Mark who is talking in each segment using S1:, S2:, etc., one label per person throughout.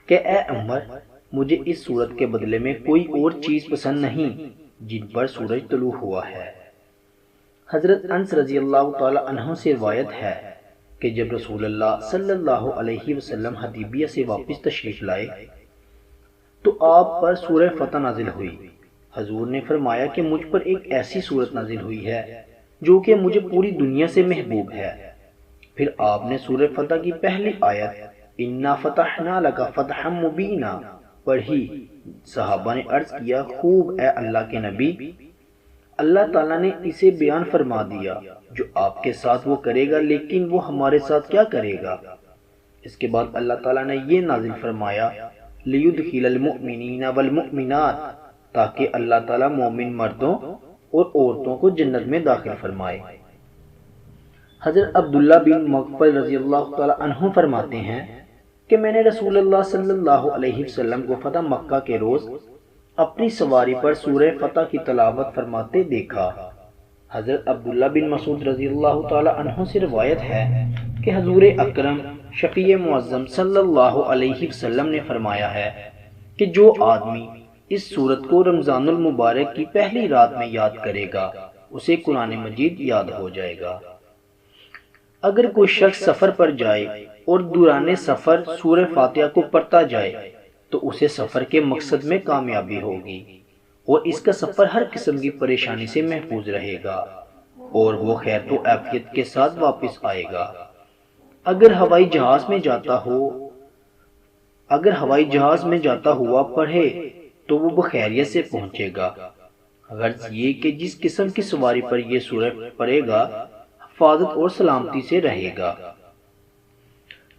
S1: کہ اے عمر، مجھے اس صورت کے بدلے میں کوئی اور چیز پسند نہیں جن پر سورج طلوع ہوا ہے۔ حضرت انس رضی اللہ تعالی عنہ سے روایت ہے کہ جب رسول اللہ صلی اللہ علیہ وسلم حدیبیہ سے واپس تشریف لائے تو آپ پر سورہ فتح نازل ہوئی۔ حضور نے فرمایا کہ مجھ پر ایک ایسی صورت نازل ہوئی ہے جو کہ مجھے پوری دنیا سے محبوب ہے۔ پھر آپ نے سورہ فتح کی پہلی آیت اِنَّا فَتَحْنَا لَكَ فَتْحًا مُبِينًا پڑھی۔ صحابہ نے عرض کیا، خوب اے اللہ کے نبی، اللہ تعالیٰ نے اسے بیان فرما دیا، جو آپ کے ساتھ وہ کرے گا، لیکن وہ ہمارے ساتھ کیا کرے گا؟ اس کے بعد اللہ تعالیٰ نے یہ نازل فرمایا لِيُدْخِلَ الْمُؤْمِنِينَ وَالْمُؤْمِنَاتِ تاکہ اللہ تعالیٰ مومن مردوں اور عورتوں کو جنت میں داخل فرمائے۔ حضرت عبداللہ بن مغفل رضی اللہ تعالیٰ عنہ فرماتے ہیں کہ میں نے رسول اللہ صلی اللہ علیہ وسلم کو فتح مکہ کے روز اپنی سواری پر سورہ فتح کی تلاوت فرماتے دیکھا۔ حضرت عبداللہ بن مسعود رضی اللہ تعالیٰ عنہ سے روایت ہے کہ حضور اکرم شفیع معظم صلی اللہ علیہ وسلم نے فرمایا ہے کہ جو آدمی اس سورت کو رمضان المبارک کی پہلی رات میں یاد کرے گا اسے قرآن مجید یاد ہو جائے گا۔ اگر کوئی شخص سفر پر جائے اور دوران سفر سورہ فاتحہ کو پڑھتا جائے تو اسے سفر کے مقصد میں کامیابی ہوگی اور اس کا سفر ہر قسم کی پریشانی سے محفوظ رہے گا اور وہ خیر و عافیت کے ساتھ واپس آئے گا۔ اگر ہوائی جہاز میں جاتا ہوا پڑھے تو وہ بخیریت سے پہنچے گا۔ غرض یہ کہ جس قسم کی سواری پر یہ سورہ پڑھے گا حفاظت اور سلامتی سے رہے گا۔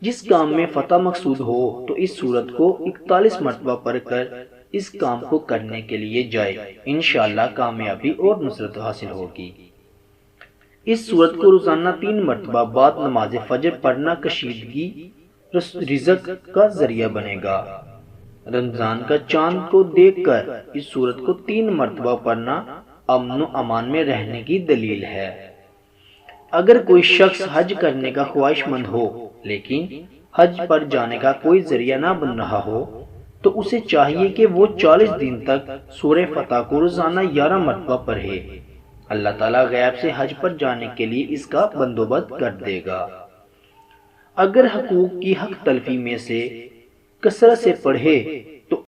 S1: جس کام میں فتح مقصود ہو تو اس سورت کو 41 مرتبہ پڑھ کر اس کام کو کرنے کے لیے جائے، انشاءاللہ کامیابی اور نصرت حاصل ہوگی۔ اس سورت کو روزانہ 3 مرتبہ بعد نماز فجر پڑھنا کشیدگی رزق کا ذریعہ بنے گا۔ رمضان کا چاند کو دیکھ کر اس سورت کو 3 مرتبہ پڑھنا امن و امان میں رہنے کی دلیل ہے۔ اگر کوئی شخص حج کرنے کا خواہش مند ہو لیکن حج پر جانے کا کوئی ذریعہ نہ بن رہا ہو تو اسے چاہیے کہ وہ 40 دن تک سورہ فتح کو روزانہ 11 مرتبہ پڑھے۔ اللہ تعالیٰ غیب سے حج پر جانے کے لیے اس کا بندوبست کر دے گا۔ اگر حقوق کی حق تلفی میں سے کثرت سے پڑھے